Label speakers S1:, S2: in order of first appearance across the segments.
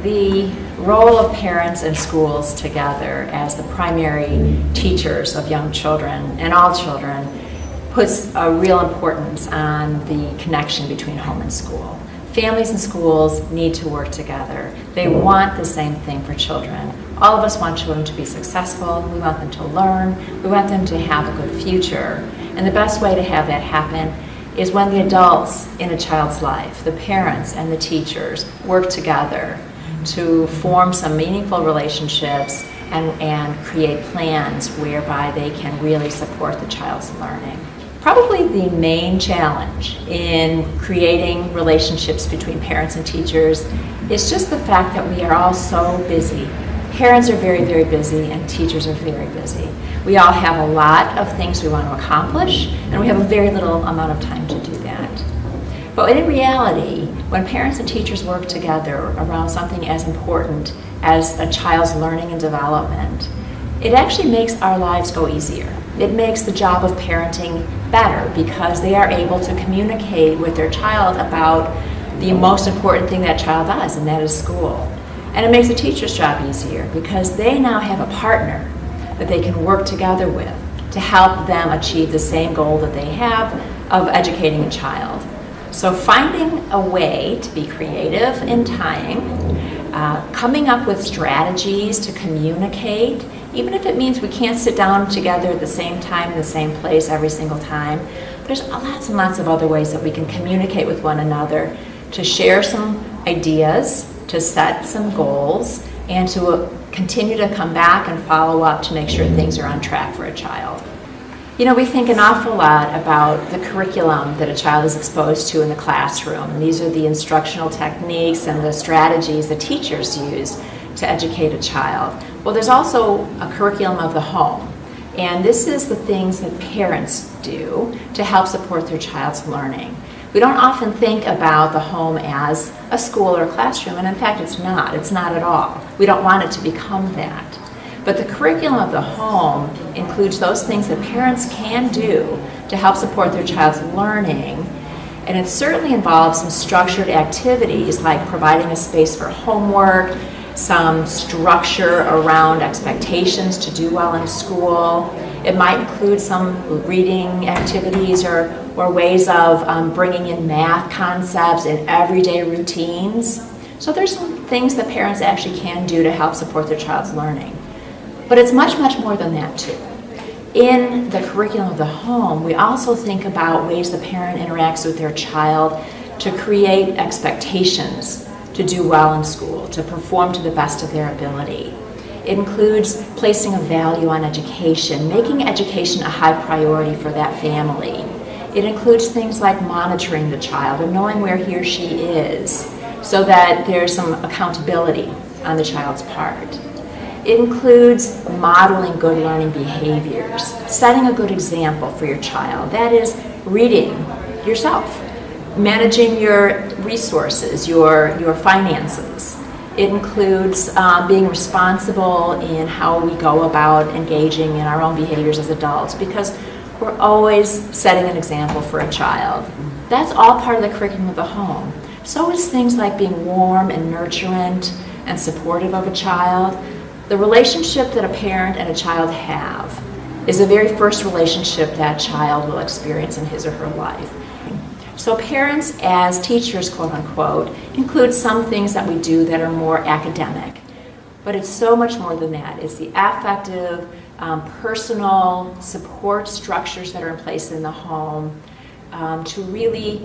S1: The role of parents and schools together as the primary teachers of young children and all children puts a real importance on the connection between home and school. Families and schools need to work together. They want the same thing for children. All of us want children to be successful. We want them to learn. We want them to have a good future. And the best way to have that happen is when the adults in a child's life, the parents and the teachers, work together to form some meaningful relationships and create plans whereby they can really support the child's learning. Probably the main challenge in creating relationships between parents and teachers is just the fact that we are all so busy. Parents are very, very busy and teachers are very busy. We all have a lot of things we want to accomplish and we have a very little amount of time to do that. But in reality, when parents and teachers work together around something as important as a child's learning and development, it actually makes our lives go easier. It makes the job of parenting better because they are able to communicate with their child about the most important thing that child does, and that is school. And it makes the teacher's job easier because they now have a partner that they can work together with to help them achieve the same goal that they have of educating a child. So finding a way to be creative in time, coming up with strategies to communicate, even if it means we can't sit down together at the same time in the same place every single time, there's lots and lots of other ways that we can communicate with one another to share some ideas, to set some goals, and to continue to come back and follow up to make sure things are on track for a child. You know, we think an awful lot about the curriculum that a child is exposed to in the classroom. And these are the instructional techniques and the strategies that teachers use to educate a child. Well, there's also a curriculum of the home. And this is the things that parents do to help support their child's learning. We don't often think about the home as a school or a classroom, and in fact it's not. It's not at all. We don't want it to become that. But the curriculum of the home includes those things that parents can do to help support their child's learning. And it certainly involves some structured activities like providing a space for homework, some structure around expectations to do well in school. It might include some reading activities or ways of bringing in math concepts in everyday routines. So there's some things that parents actually can do to help support their child's learning. But it's much, much more than that too. In the curriculum of the home, we also think about ways the parent interacts with their child to create expectations to do well in school, to perform to the best of their ability. It includes placing a value on education, making education a high priority for that family. It includes things like monitoring the child and knowing where he or she is so that there's some accountability on the child's part. It includes modeling good learning behaviors, setting a good example for your child. That is reading yourself, managing your resources, your finances. It includes being responsible in how we go about engaging in our own behaviors as adults because we're always setting an example for a child. That's all part of the curriculum of the home. So is things like being warm and nurturant and supportive of a child. The relationship that a parent and a child have is the very first relationship that child will experience in his or her life. So parents as teachers, quote unquote, include some things that we do that are more academic. But it's so much more than that. It's the affective, personal support structures that are in place in the home to really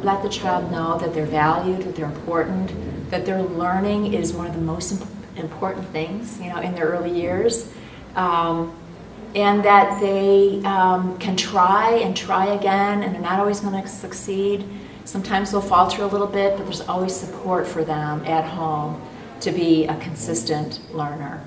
S1: let the child know that they're valued, that they're important, that their learning is one of the most important things, in their early years, and that they can try and try again, and they're not always going to succeed. Sometimes they'll falter a little bit, but there's always support for them at home to be a consistent learner.